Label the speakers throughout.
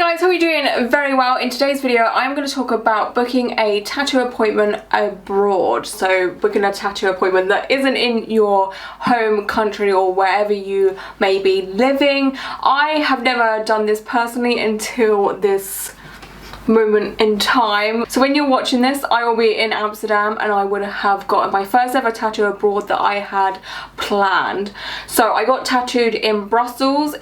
Speaker 1: guys, how are you doing? Very well. In today's video I'm going to talk about booking a tattoo appointment abroad. So booking a tattoo appointment that isn't in your home country or wherever you may be living. I have never done this personally until this moment in time. So when you're watching this, I will be in Amsterdam and I would have gotten my first ever tattoo abroad that I had planned. So I got tattooed in Brussels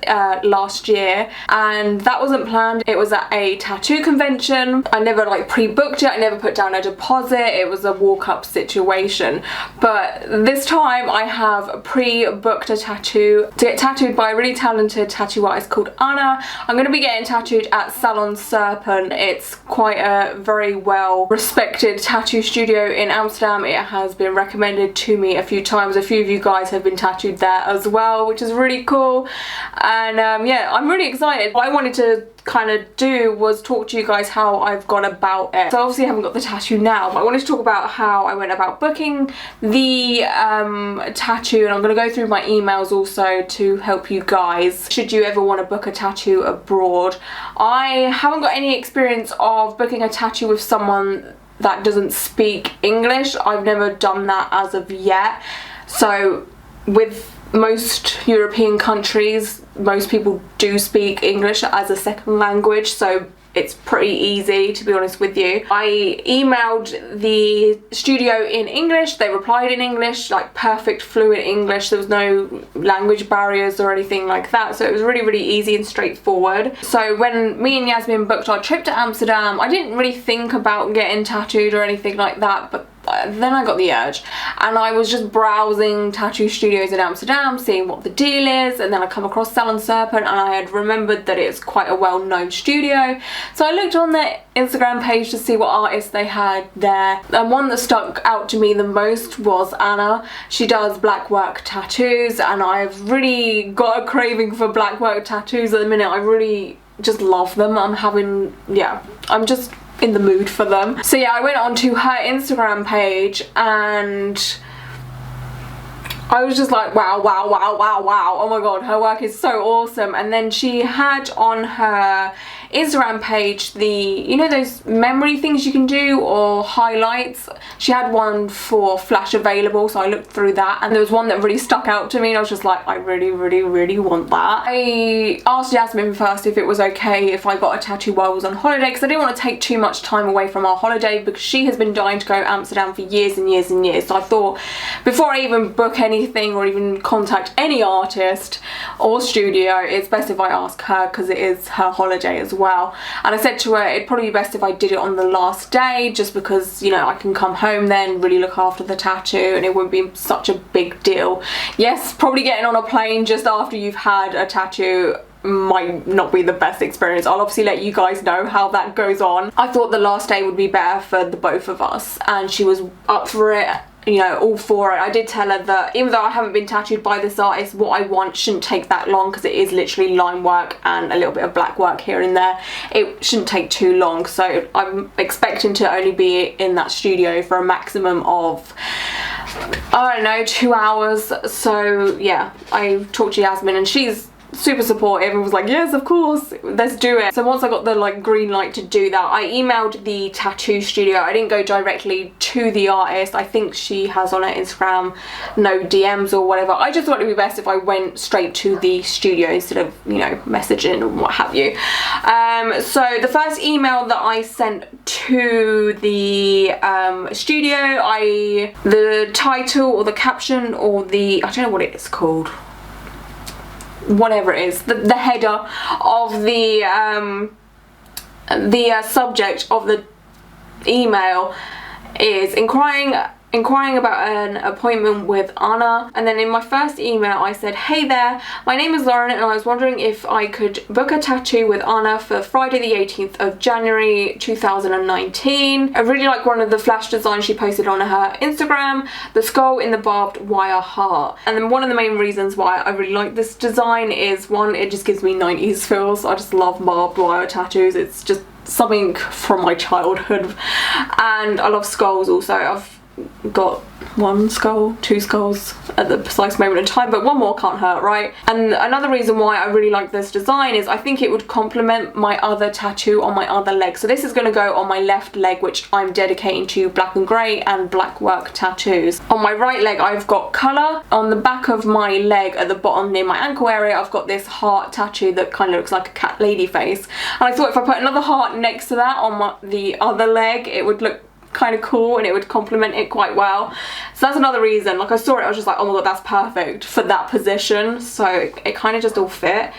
Speaker 1: last year, and that wasn't planned. It was at a tattoo convention. I never pre-booked it. I never put down a deposit. It was a walk-up situation. But this time I have pre-booked a tattoo to get tattooed by a really talented tattoo artist called Anna. I'm going to be getting tattooed at Salon Serpent. It's quite a very well respected tattoo studio in Amsterdam. It has been recommended to me a few times. A few of you guys have been tattooed there as well, which is really cool. And yeah, I'm really excited. What I wanted to kind of do was talk to you guys how I've gone about it. So obviously I haven't got the tattoo now, but I wanted to talk about how I went about booking the tattoo, and I'm going to go through my emails also to help you guys should you ever want to book a tattoo abroad. I haven't got any experience of booking a tattoo with someone that doesn't speak English. I've never done that as of yet. So with most European countries, most people do speak English as a second language, so it's pretty easy, to be honest with you. I emailed the studio in English. They replied in English, like perfect fluent English. There was no language barriers or anything like that, so it was really, really easy and straightforward. So when me and Yasmin booked our trip to Amsterdam, I didn't really think about getting tattooed or anything like that, but then I got the urge and I was just browsing tattoo studios in Amsterdam, seeing what the deal is, and then I come across Salon Serpent and I had remembered that it's quite a well-known studio. So I looked on their Instagram page to see what artists they had there, and one that stuck out to me the most was Anna. She does black work tattoos and I've really got a craving for black work tattoos at the minute. I really just love them. I'm just in the mood for them. So yeah, I went onto her Instagram page and I was just like, wow, wow, wow, wow, wow. Oh my god, her work is so awesome. And then she had on her Instagram page you know those memory things you can do, or highlights. She had one for Flash available, so I looked through that and there was one that really stuck out to me and I was just like, I really, really, really want that. I asked Yasmin first if it was okay if I got a tattoo while I was on holiday, because I didn't want to take too much time away from our holiday, because she has been dying to go to Amsterdam for years and years and years. So I thought before I even book anything or even contact any artist or studio, it's best if I ask her, because it is her holiday as well. And I said to her it'd probably be best if I did it on the last day, just because, you know, I can come home then, really look after the tattoo, and it wouldn't be such a big deal. Yes, probably getting on a plane just after you've had a tattoo might not be the best experience. I'll obviously let you guys know how that goes on. I thought the last day would be better for the both of us, and she was up for it, you know, all for it. I did tell her that even though I haven't been tattooed by this artist, what I want shouldn't take that long, because it is literally line work and a little bit of black work here and there. It shouldn't take too long, so I'm expecting to only be in that studio for a maximum of, I don't know, 2 hours. So yeah, I talked to Yasmin and she's super supportive and was like, yes, of course, let's do it. So once I got the green light to do that, I emailed the tattoo studio. I didn't go directly to the artist. I think she has on her Instagram no DMs or whatever. I just thought it would be best if I went straight to the studio instead of, you know, messaging and what have you. So the first email that I sent to the studio, the title or the caption or I don't know what it is called, whatever it is, the header of the subject of the email is inquiring about an appointment with Anna. And then in my first email I said, hey there, my name is Lauren and I was wondering if I could book a tattoo with Anna for Friday the 18th of January 2019. I really like one of the flash designs she posted on her Instagram, the skull in the barbed wire heart. And then one of the main reasons why I really like this design is, one, it just gives me 90s feels. I just love barbed wire tattoos. It's just something from my childhood, and I love skulls also. I've got one skull, two skulls at the precise moment in time, but one more can't hurt, right? And another reason why I really like this design is I think it would complement my other tattoo on my other leg. So this is going to go on my left leg, which I'm dedicating to black and grey and black work tattoos. On my right leg I've got colour. On the back of my leg at the bottom near my ankle area I've got this heart tattoo that kind of looks like a cat lady face, and I thought if I put another heart next to that on the other leg it would look kind of cool and it would complement it quite well. So that's another reason. Like I saw it, I was just like, oh my god, that's perfect for that position. So it kind of just all fit.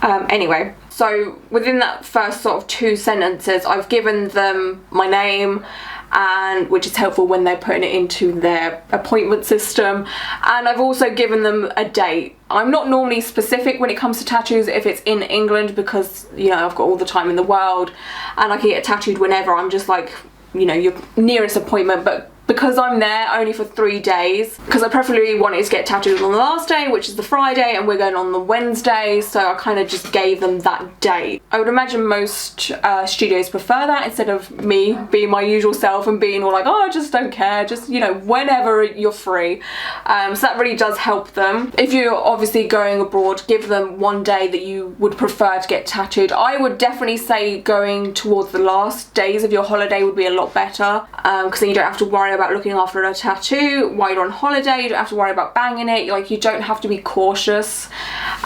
Speaker 1: Anyway, so within that first sort of 2 sentences I've given them my name, and which is helpful when they're putting it into their appointment system, and I've also given them a date. I'm not normally specific when it comes to tattoos if it's in England, because you know I've got all the time in the world and I can get tattooed whenever. I'm just like, you know, your nearest appointment. But because I'm there only for 3 days, because I preferably wanted to get tattooed on the last day, which is the Friday, and we're going on the Wednesday, so I kind of just gave them that date. I would imagine most studios prefer that instead of me being my usual self and being all like, oh, I just don't care, just, you know, whenever you're free. So that really does help them. If you're obviously going abroad, give them one day that you would prefer to get tattooed. I would definitely say going towards the last days of your holiday would be a lot better, because then you don't have to worry about looking after a tattoo while you're on holiday. You don't have to worry about banging it. Like, you don't have to be cautious,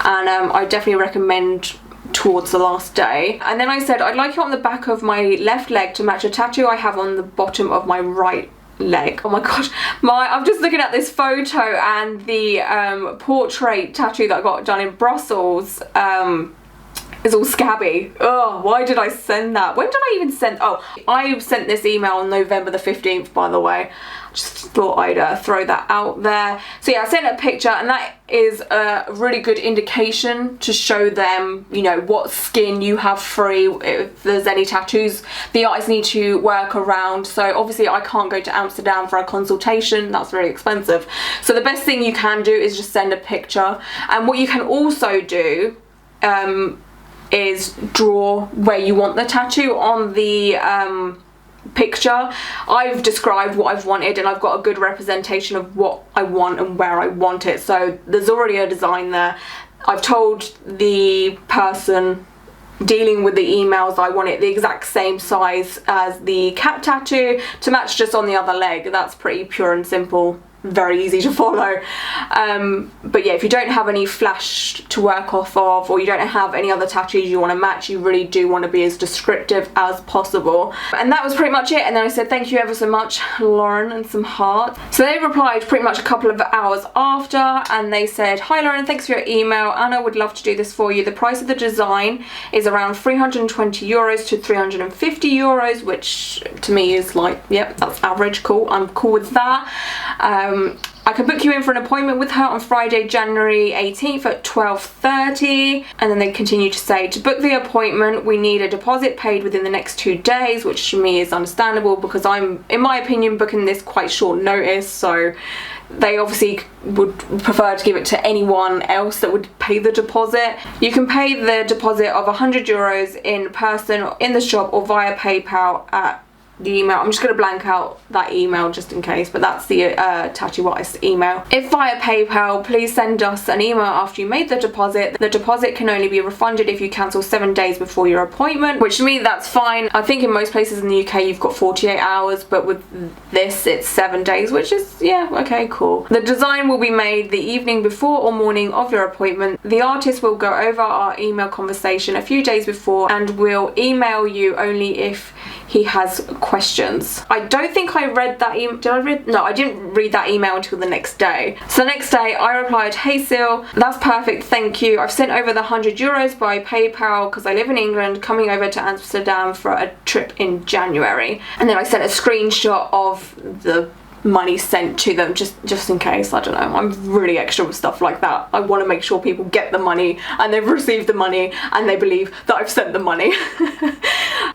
Speaker 1: and I definitely recommend towards the last day. And then I said I'd like it on the back of my left leg to match a tattoo I have on the bottom of my right leg. Oh my gosh, I'm just looking at this photo, and the portrait tattoo that I got done in Brussels is all scabby. Oh, why did I send that? When did I even send? Oh, I sent this email on November the 15th, by the way. Just thought I'd throw that out there. So yeah, I sent a picture, and that is a really good indication to show them, you know, what skin you have free. If there's any tattoos the artists need to work around. So obviously I can't go to Amsterdam for a consultation, that's very expensive. So the best thing you can do is just send a picture. And what you can also do is draw where you want the tattoo on the picture. I've described what I've wanted, and I've got a good representation of what I want and where I want it. So there's already a design there. I've told the person dealing with the emails I want it the exact same size as the cat tattoo to match just on the other leg. That's pretty pure and simple, very easy to follow. But yeah, if you don't have any flash to work off of, or you don't have any other tattoos you want to match, you really do want to be as descriptive as possible. And that was pretty much it. And then I said thank you ever so much, Lauren, and some hearts. So they replied pretty much a couple of hours after, and they said, hi Lauren, thanks for your email. Anna would love to do this for you. The price of the design is around 320 euros to 350 euros, which to me is like, yep, that's average. Cool, I'm cool with that. I could book you in for an appointment with her on Friday, January 18th at 12:30. And then they continue to say, to book the appointment, we need a deposit paid within the next 2 days, which to me is understandable because I'm, in my opinion, booking this quite short notice. So they obviously would prefer to give it to anyone else that would pay the deposit. You can pay the deposit of 100 euros in person, in the shop, or via PayPal at the email. I'm just going to blank out that email just in case, but that's the tattoo artist email. If via PayPal, please send us an email after you made the deposit. The deposit can only be refunded if you cancel 7 days before your appointment, which to me that's fine. I think in most places in the UK you've got 48 hours, but with this it's 7 days, which is, yeah, okay, cool. The design will be made the evening before or morning of your appointment. The artist will go over our email conversation a few days before and will email you only if he has questions. I don't think I read that email. Did I read? No, I didn't read that email until the next day. So the next day I replied, hey Sil, that's perfect, thank you. I've sent over the 100 euros by PayPal because I live in England, coming over to Amsterdam for a trip in January. And then I sent a screenshot of the money sent to them just in case. I don't know, I'm really extra with stuff like that. I want to make sure people get the money and they've received the money and they believe that I've sent the money.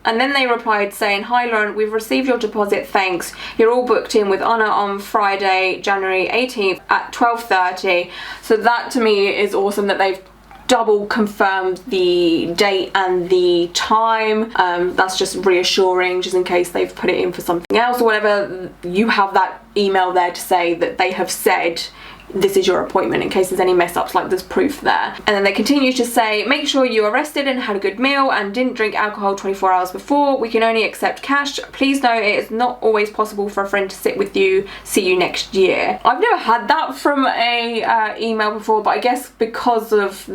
Speaker 1: And then they replied saying, hi Lauren, we've received your deposit, thanks. You're all booked in with Anna on Friday, January 18th at 12:30. So that to me is awesome that they've double confirmed the date and the time. That's just reassuring, just in case they've put it in for something else or whatever. You have that email there to say that they have said this is your appointment, in case there's any mess ups, like there's proof there. And then they continue to say, make sure you are rested and had a good meal and didn't drink alcohol 24 hours before. We can only accept cash. Please know it is not always possible for a friend to sit with you. See you next year. I've never had that from a email before, but I guess because of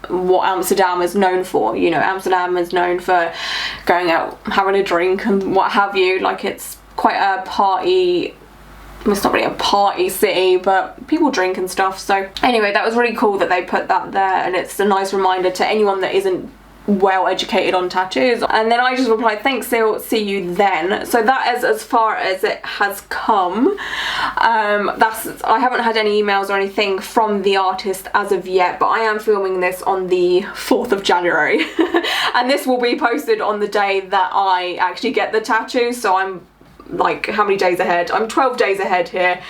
Speaker 1: what Amsterdam is known for, you know, Amsterdam is known for going out, having a drink and what have you. Like, it's quite a party, it's not really a party city, but people drink and stuff. So anyway, that was really cool that they put that there, and it's a nice reminder to anyone that isn't well educated on tattoos. And then I just replied, thanks Sil, see you then. So that is as far as it has come. I haven't had any emails or anything from the artist as of yet, but I am filming this on the 4th of January and this will be posted on the day that I actually get the tattoo. So I'm like, how many days ahead? I'm 12 days ahead here.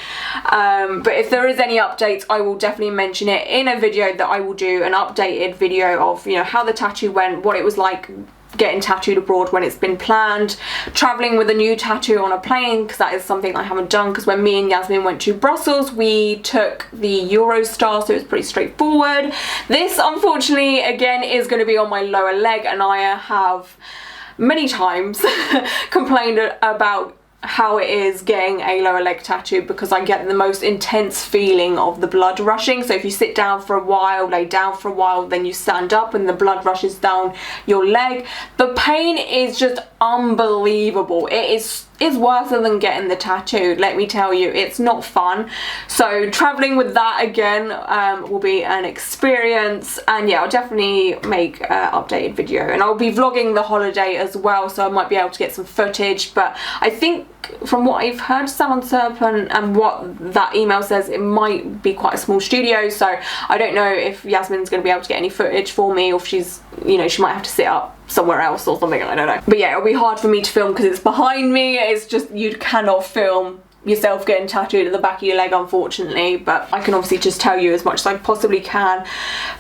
Speaker 1: But if there is any updates, I will definitely mention it in a video that I will do, an updated video of, you know, how the tattoo went, what it was like getting tattooed abroad when it's been planned, traveling with a new tattoo on a plane, because that is something I haven't done, because when me and Yasmin went to Brussels, we took the Eurostar, so it was pretty straightforward. This, unfortunately, again, is going to be on my lower leg, and I have many times complained about how it is getting a lower leg tattoo, because I get the most intense feeling of the blood rushing. So if you sit down for a while, lay down for a while, then you stand up and the blood rushes down your leg, the pain is just unbelievable. It's worse than getting the tattoo, let me tell you. It's not fun. So traveling with that again will be an experience, and yeah, I'll definitely make an updated video, and I'll be vlogging the holiday as well, so I might be able to get some footage. But I think from what I've heard, Salon Serpent, and what that email says, it might be quite a small studio, so I don't know if Yasmin's going to be able to get any footage for me, or if she's, you know, she might have to sit up somewhere else or something, I don't know. But yeah, it'll be hard for me to film because it's behind me. It's just, you cannot film yourself getting tattooed at the back of your leg, unfortunately, but I can obviously just tell you as much as I possibly can.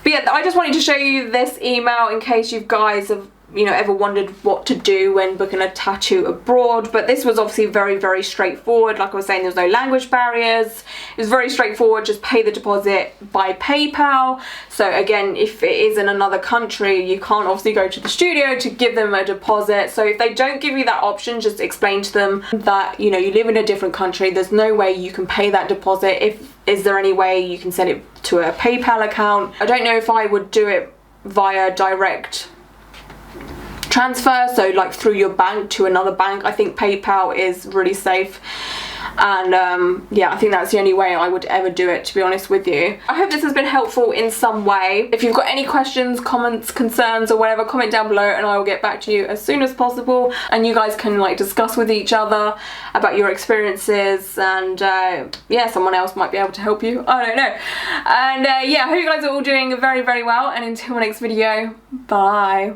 Speaker 1: But yeah, I just wanted to show you this email in case you guys have, you know, ever wondered what to do when booking a tattoo abroad. But this was obviously very, very straightforward. Like I was saying, there's no language barriers. It was very straightforward. Just pay the deposit by PayPal. So again, if it is in another country, you can't obviously go to the studio to give them a deposit. So if they don't give you that option, just explain to them that, you know, you live in a different country. There's no way you can pay that deposit. Is there any way you can send it to a PayPal account? I don't know if I would do it via direct transfer, so like through your bank to another bank. I think PayPal is really safe, and yeah, I think that's the only way I would ever do it, to be honest with you. I hope this has been helpful in some way. If you've got any questions, comments, concerns or whatever, comment down below and I will get back to you as soon as possible, and you guys can like discuss with each other about your experiences, and yeah, someone else might be able to help you, I don't know. And yeah, I hope you guys are all doing very, very well, and until my next video, bye.